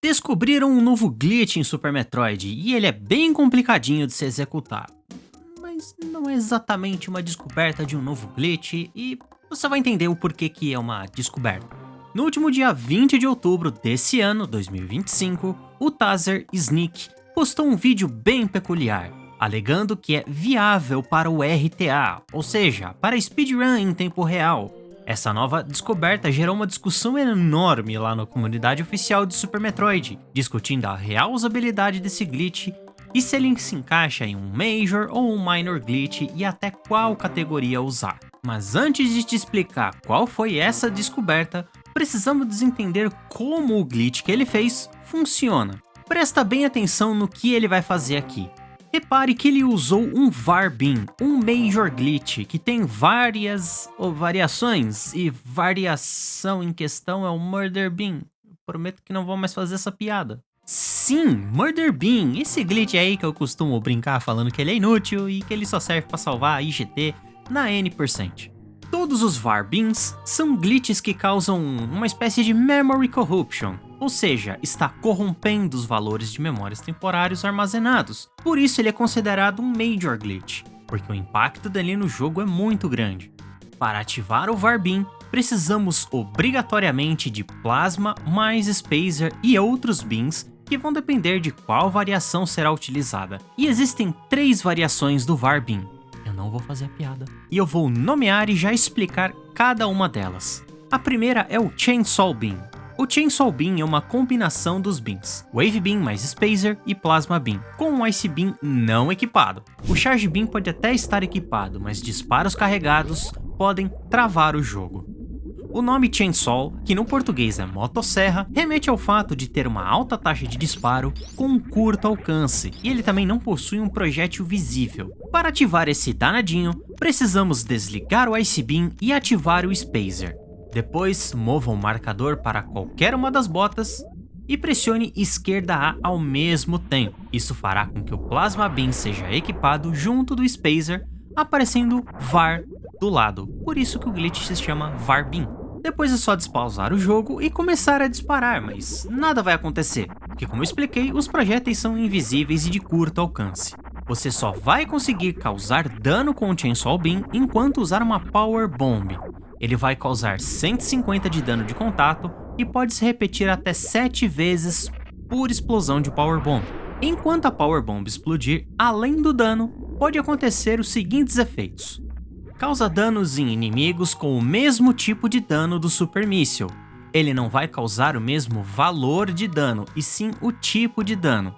Descobriram um novo glitch em Super Metroid e ele é bem complicadinho de se executar. Mas não é exatamente uma descoberta de um novo glitch e você vai entender o porquê que é uma descoberta. No último dia 20 de outubro desse ano, 2025, o Taser Sneak postou um vídeo bem peculiar, alegando que é viável para o RTA, ou seja, para speedrun em tempo real. Essa nova descoberta gerou uma discussão enorme lá na comunidade oficial de Super Metroid, discutindo a real usabilidade desse glitch e se ele se encaixa em um Major ou um Minor glitch e até qual categoria usar. Mas antes de te explicar qual foi essa descoberta, precisamos desentender como o glitch que ele fez funciona. Presta bem atenção no que ele vai fazer aqui. Repare que ele usou um VAR Beam, um Major Glitch, que tem várias variações, e variação em questão é o Murder Beam. Prometo que não vou mais fazer essa piada. Sim, Murder Beam, esse glitch aí que eu costumo brincar falando que ele é inútil e que ele só serve para salvar a IGT na N%. Todos os VAR Beams são glitches que causam uma espécie de Memory Corruption, ou seja, está corrompendo os valores de memórias temporários armazenados. Por isso ele é considerado um Major Glitch, porque o impacto dele no jogo é muito grande. Para ativar o VAR Beam, precisamos obrigatoriamente de Plasma mais Spacer e outros Beams que vão depender de qual variação será utilizada. E existem 3 variações do VAR Beam. Eu não vou fazer a piada. E eu vou nomear e já explicar cada uma delas. A primeira é o Chainsaw Beam. O Chainsaw Beam é uma combinação dos beams, Wave Beam mais Spacer e Plasma Beam, com um Ice Beam não equipado. O Charge Beam pode até estar equipado, mas disparos carregados podem travar o jogo. O nome Chainsaw, que no português é motosserra, remete ao fato de ter uma alta taxa de disparo com um curto alcance, e ele também não possui um projétil visível. Para ativar esse danadinho, precisamos desligar o Ice Beam e ativar o Spacer. Depois, mova o marcador para qualquer uma das botas e pressione esquerda A ao mesmo tempo. Isso fará com que o Plasma Beam seja equipado junto do Spacer, aparecendo VAR do lado. Por isso que o glitch se chama VAR Beam. Depois é só despausar o jogo e começar a disparar, mas nada vai acontecer, porque como eu expliquei, os projéteis são invisíveis e de curto alcance. Você só vai conseguir causar dano com o Chainsaw Beam enquanto usar uma Power Bomb. Ele vai causar 150 de dano de contato e pode se repetir até 7 vezes por explosão de Power Bomb. Enquanto a Power Bomb explodir, além do dano, pode acontecer os seguintes efeitos. Causa danos em inimigos com o mesmo tipo de dano do Super Missile. Ele não vai causar o mesmo valor de dano, e sim o tipo de dano.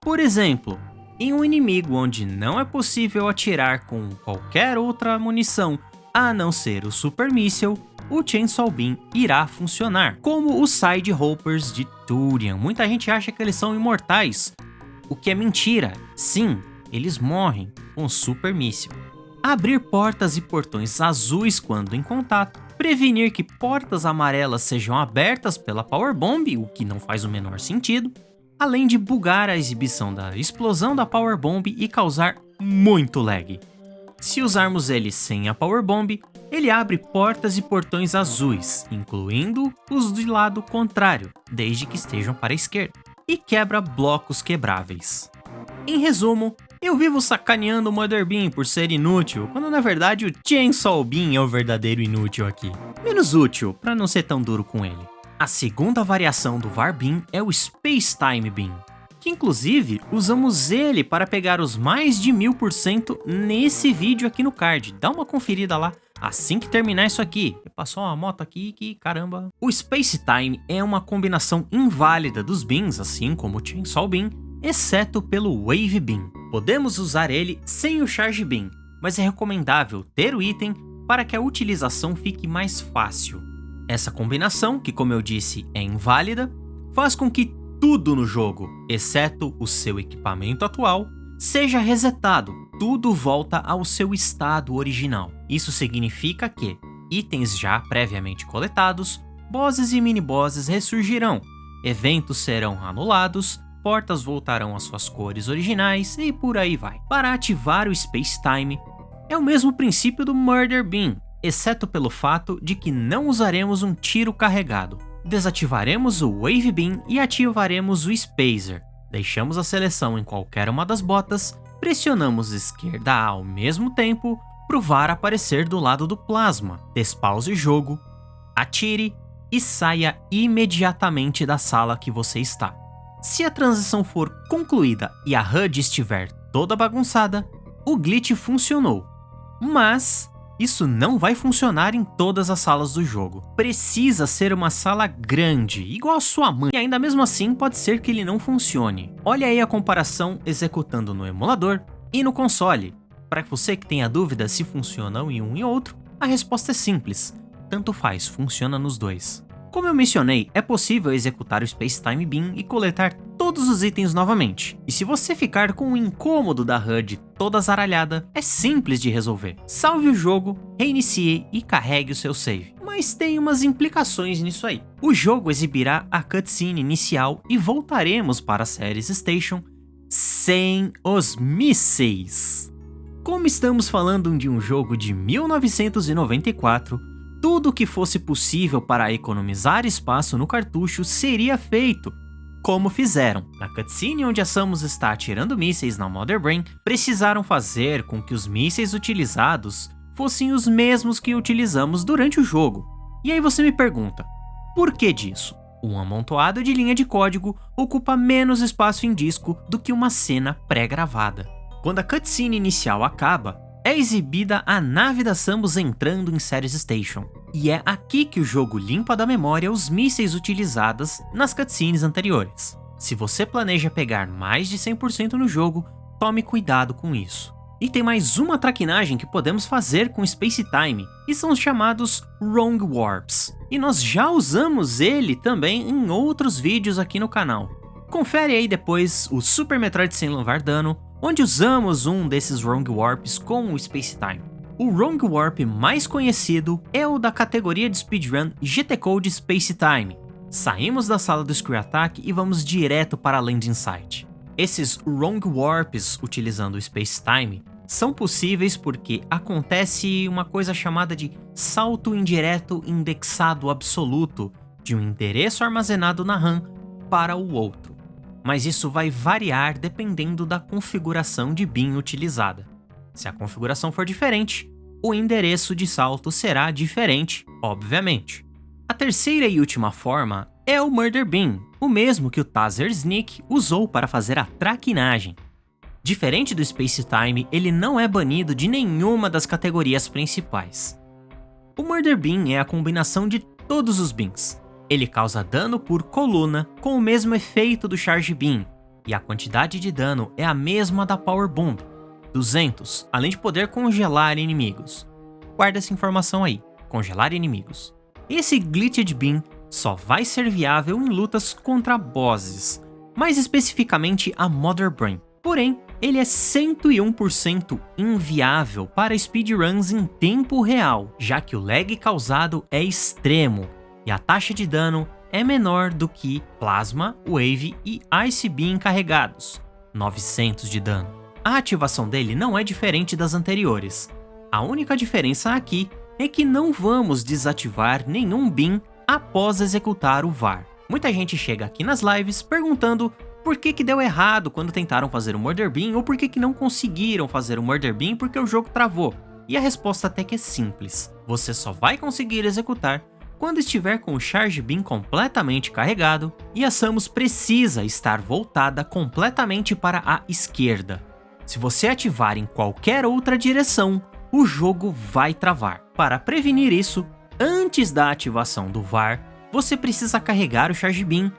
Por exemplo, em um inimigo onde não é possível atirar com qualquer outra munição, a não ser o Super Missile, o Chainsaw Beam irá funcionar, como os Side Hoppers de Thurian. Muita gente acha que eles são imortais, o que é mentira. Sim, eles morrem com o Super Missile. Abrir portas e portões azuis quando em contato, prevenir que portas amarelas sejam abertas pela Power Bomb, o que não faz o menor sentido, além de bugar a exibição da explosão da Power Bomb e causar muito lag. Se usarmos ele sem a Power Bomb, ele abre portas e portões azuis, incluindo os do lado contrário, desde que estejam para a esquerda, e quebra blocos quebráveis. Em resumo, eu vivo sacaneando o Murder Beam por ser inútil, quando na verdade o Chainsaw Beam é o verdadeiro inútil aqui. Menos útil, para não ser tão duro com ele. A segunda variação do VAR Beam é o Space Time Beam, que inclusive usamos ele para pegar os mais de 1000% nesse vídeo aqui no card. Dá uma conferida lá assim que terminar isso aqui. Passou uma moto aqui que caramba. O Space Time é uma combinação inválida dos beams, assim como o Chainsaw Beam, exceto pelo Wave Beam. Podemos usar ele sem o Charge Beam, mas é recomendável ter o item para que a utilização fique mais fácil. Essa combinação, que como eu disse é inválida, faz com que tudo no jogo, exceto o seu equipamento atual, seja resetado. Tudo volta ao seu estado original. Isso significa que itens já previamente coletados, bosses e mini-bosses ressurgirão, eventos serão anulados, portas voltarão às suas cores originais e por aí vai. Para ativar o Space Time, é o mesmo princípio do Murder Beam, exceto pelo fato de que não usaremos um tiro carregado. Desativaremos o Wave Beam e ativaremos o Spacer. Deixamos a seleção em qualquer uma das botas, pressionamos esquerda A ao mesmo tempo para o VAR aparecer do lado do plasma. Despause o jogo, atire e saia imediatamente da sala que você está. Se a transição for concluída e a HUD estiver toda bagunçada, o glitch funcionou. Mas isso não vai funcionar em todas as salas do jogo. Precisa ser uma sala grande, igual a sua mãe, e ainda mesmo assim pode ser que ele não funcione. Olha aí a comparação executando no emulador e no console. Para você que tenha dúvida se funcionam em um e outro, a resposta é simples. Tanto faz, funciona nos dois. Como eu mencionei, é possível executar o Space Time Beam e coletar todos os itens novamente. E se você ficar com o incômodo da HUD toda zaralhada, é simples de resolver. Salve o jogo, reinicie e carregue o seu save. Mas tem umas implicações nisso aí. O jogo exibirá a cutscene inicial e voltaremos para a Ceres Station sem os mísseis. Como estamos falando de um jogo de 1994, tudo o que fosse possível para economizar espaço no cartucho seria feito, como fizeram. Na cutscene onde a Samus está atirando mísseis na Mother Brain, precisaram fazer com que os mísseis utilizados fossem os mesmos que utilizamos durante o jogo. E aí você me pergunta, por que disso? Um amontoado de linha de código ocupa menos espaço em disco do que uma cena pré-gravada. Quando a cutscene inicial acaba, é exibida a nave da Samus entrando em Ceres Station. E é aqui que o jogo limpa da memória os mísseis utilizados nas cutscenes anteriores. Se você planeja pegar mais de 100% no jogo, tome cuidado com isso. E tem mais uma traquinagem que podemos fazer com Space Time, e são os chamados Wrong Warps. E nós já usamos ele também em outros vídeos aqui no canal. Confere aí depois o Super Metroid Sem Levar Dano, onde usamos um desses Wrong Warps com o Space Time. O Wrong Warp mais conhecido é o da categoria de speedrun GT Code Space Time. Saímos da sala do Screw Attack e vamos direto para a Landing Site. Esses Wrong Warps utilizando o Space Time são possíveis porque acontece uma coisa chamada de salto indireto indexado absoluto de um endereço armazenado na RAM para o outro. Mas isso vai variar dependendo da configuração de BIM utilizada. Se a configuração for diferente, o endereço de salto será diferente, obviamente. A terceira e última forma é o Murder Beam, o mesmo que o Taser Sneak usou para fazer a traquinagem. Diferente do Space Time, ele não é banido de nenhuma das categorias principais. O Murder Beam é a combinação de todos os beams. Ele causa dano por coluna com o mesmo efeito do Charge Beam, e a quantidade de dano é a mesma da Power Bomb, 200, além de poder congelar inimigos. Guarda essa informação aí, congelar inimigos. Esse Glitched Beam só vai ser viável em lutas contra bosses, mais especificamente a Mother Brain. Porém, ele é 101% inviável para speedruns em tempo real, já que o lag causado é extremo e a taxa de dano é menor do que Plasma, Wave e Ice Beam carregados, 900 de dano. A ativação dele não é diferente das anteriores. A única diferença aqui é que não vamos desativar nenhum Beam após executar o VAR. Muita gente chega aqui nas lives perguntando por que deu errado quando tentaram fazer o Murder Beam ou por que não conseguiram fazer o Murder Beam porque o jogo travou. E a resposta até que é simples. Você só vai conseguir executar quando estiver com o Charge Beam completamente carregado e a Samus precisa estar voltada completamente para a esquerda. Se você ativar em qualquer outra direção, o jogo vai travar. Para prevenir isso, antes da ativação do VAR, você precisa carregar o Charge Beam,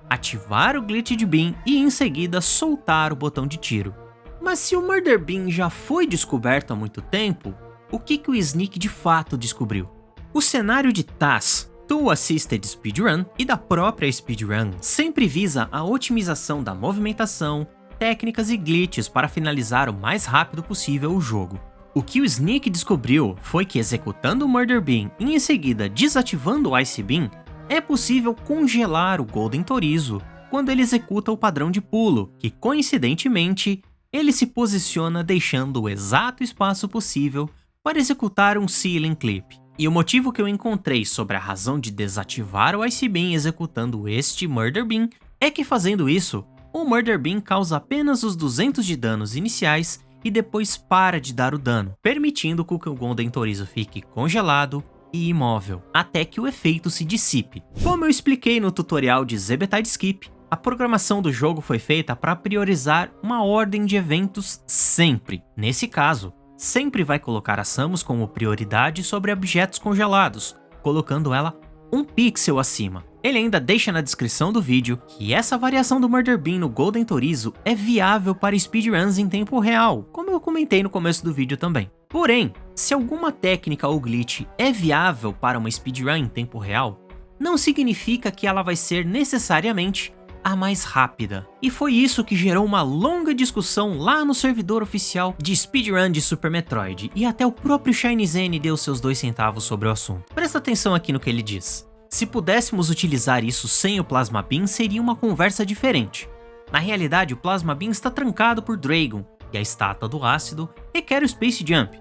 ativar o Glitched Beam e em seguida soltar o botão de tiro. Mas se o Murder Beam já foi descoberto há muito tempo, o que o Sneak de fato descobriu? O cenário de TAS, Tool Assisted Speedrun, e da própria speedrun sempre visa a otimização da movimentação, técnicas e glitches para finalizar o mais rápido possível o jogo. O que o Sneak descobriu foi que executando o Murder Beam e em seguida desativando o Ice Beam, é possível congelar o Golden Torizo quando ele executa o padrão de pulo, que coincidentemente ele se posiciona deixando o exato espaço possível para executar um Ceiling Clip. E o motivo que eu encontrei sobre a razão de desativar o Ice Beam executando este Murder Beam é que fazendo isso, o Murder Beam causa apenas os 200 de danos iniciais e depois para de dar o dano, permitindo que o Golden Torizo fique congelado e imóvel, até que o efeito se dissipe. Como eu expliquei no tutorial de Zebetide Skip, a programação do jogo foi feita para priorizar uma ordem de eventos sempre. Nesse caso, sempre vai colocar a Samus como prioridade sobre objetos congelados, colocando ela um pixel acima. Ele ainda deixa na descrição do vídeo que essa variação do Murder Beam no Golden Torizo é viável para speedruns em tempo real, como eu comentei no começo do vídeo também. Porém, se alguma técnica ou glitch é viável para uma speedrun em tempo real, não significa que ela vai ser necessariamente a mais rápida. E foi isso que gerou uma longa discussão lá no servidor oficial de speedrun de Super Metroid, e até o próprio Shiny Zen deu seus 2 centavos sobre o assunto. Presta atenção aqui no que ele diz. Se pudéssemos utilizar isso sem o Plasma Beam, seria uma conversa diferente. Na realidade, o Plasma Beam está trancado por Dragon, e a estátua do ácido requer o Space Jump.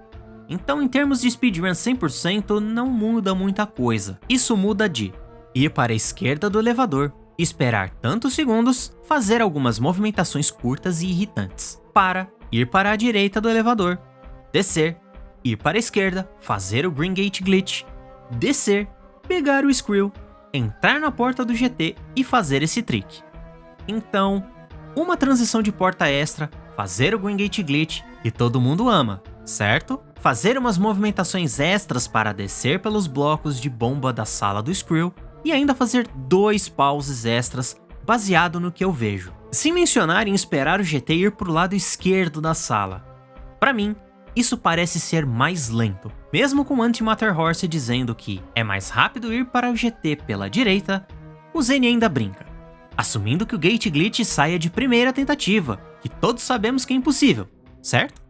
Então, em termos de speedrun 100%, não muda muita coisa. Isso muda de ir para a esquerda do elevador, esperar tantos segundos, fazer algumas movimentações curtas e irritantes, para ir para a direita do elevador, descer, ir para a esquerda, fazer o Green Gate Glitch, descer, pegar o Skrill, entrar na porta do GT e fazer esse trick. Então, uma transição de porta extra, fazer o Green Gate Glitch, que todo mundo ama, certo? Fazer umas movimentações extras para descer pelos blocos de bomba da sala do Skrill, e ainda fazer 2 pauses extras baseado no que eu vejo. Sem mencionar em esperar o GT ir para o lado esquerdo da sala. Para mim, isso parece ser mais lento, mesmo com Antimatter Horse dizendo que é mais rápido ir para o GT pela direita, o Zen ainda brinca, assumindo que o Gate Glitch saia de primeira tentativa, que todos sabemos que é impossível, certo?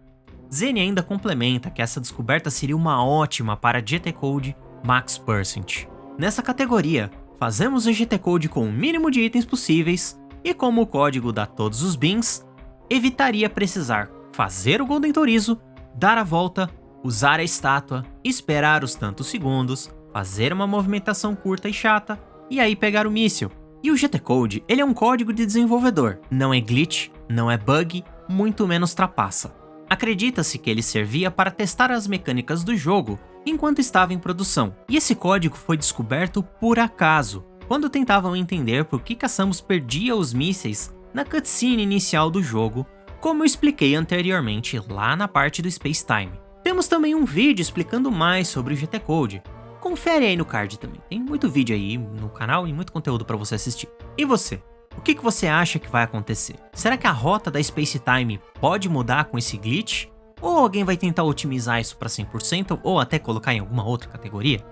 Zen ainda complementa que essa descoberta seria uma ótima para GT Code Max Percent. Nessa categoria, fazemos o GT Code com o mínimo de itens possíveis e como o código dá todos os beams, evitaria precisar fazer o Golden Torizo, dar a volta, usar a estátua, esperar os tantos segundos, fazer uma movimentação curta e chata e aí pegar o míssil. E o GT Code, ele é um código de desenvolvedor, não é glitch, não é bug, muito menos trapaça. Acredita-se que ele servia para testar as mecânicas do jogo enquanto estava em produção, e esse código foi descoberto por acaso, quando tentavam entender por que a Samus perdia os mísseis na cutscene inicial do jogo, como eu expliquei anteriormente lá na parte do Space Time. Temos também um vídeo explicando mais sobre o GT Code, confere aí no card também, tem muito vídeo aí no canal e muito conteúdo para você assistir. E você? O que você acha que vai acontecer? Será que a rota da Space Time pode mudar com esse glitch? Ou alguém vai tentar otimizar isso para 100% ou até colocar em alguma outra categoria?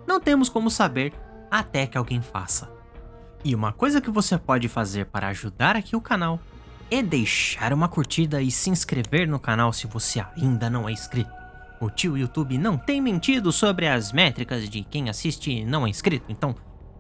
Não temos como saber até que alguém faça. E uma coisa que você pode fazer para ajudar aqui o canal é deixar uma curtida e se inscrever no canal se você ainda não é inscrito. O tio YouTube não tem mentido sobre as métricas de quem assiste e não é inscrito, então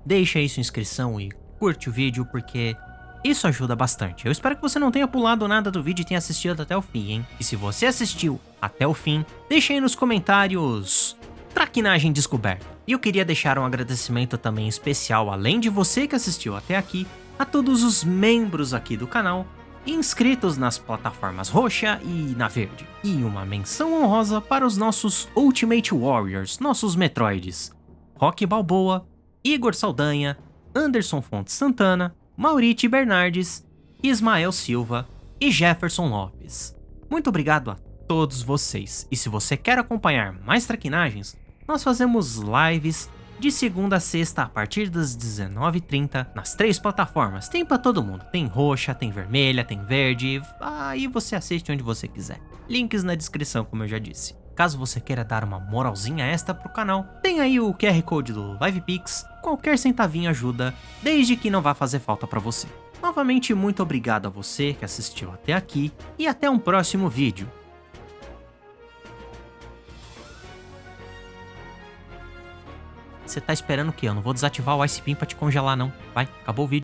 deixa aí sua inscrição e curte o vídeo porque isso ajuda bastante. Eu espero que você não tenha pulado nada do vídeo e tenha assistido até o fim, hein? E se você assistiu até o fim, deixa aí nos comentários traquinagem descoberta. E eu queria deixar um agradecimento também especial, além de você que assistiu até aqui, a todos os membros aqui do canal, inscritos nas plataformas roxa e na verde. E uma menção honrosa para os nossos Ultimate Warriors, nossos Metroids. Rock Balboa, Igor Saldanha, Anderson Fontes Santana, Mauriti Bernardes, Ismael Silva e Jefferson Lopes. Muito obrigado a todos vocês. E se você quer acompanhar mais traquinagens, nós fazemos lives de segunda a sexta a partir das 19h30 nas 3 plataformas. Tem pra todo mundo. Tem roxa, tem vermelha, tem verde. Aí você assiste onde você quiser. Links na descrição, como eu já disse. Caso você queira dar uma moralzinha extra pro canal, tem aí o QR Code do LivePix. Qualquer centavinho ajuda, desde que não vá fazer falta pra você. Novamente, muito obrigado a você que assistiu até aqui e até um próximo vídeo. Você tá esperando o quê? Eu não vou desativar o Ice Beam pra te congelar não. Vai, acabou o vídeo.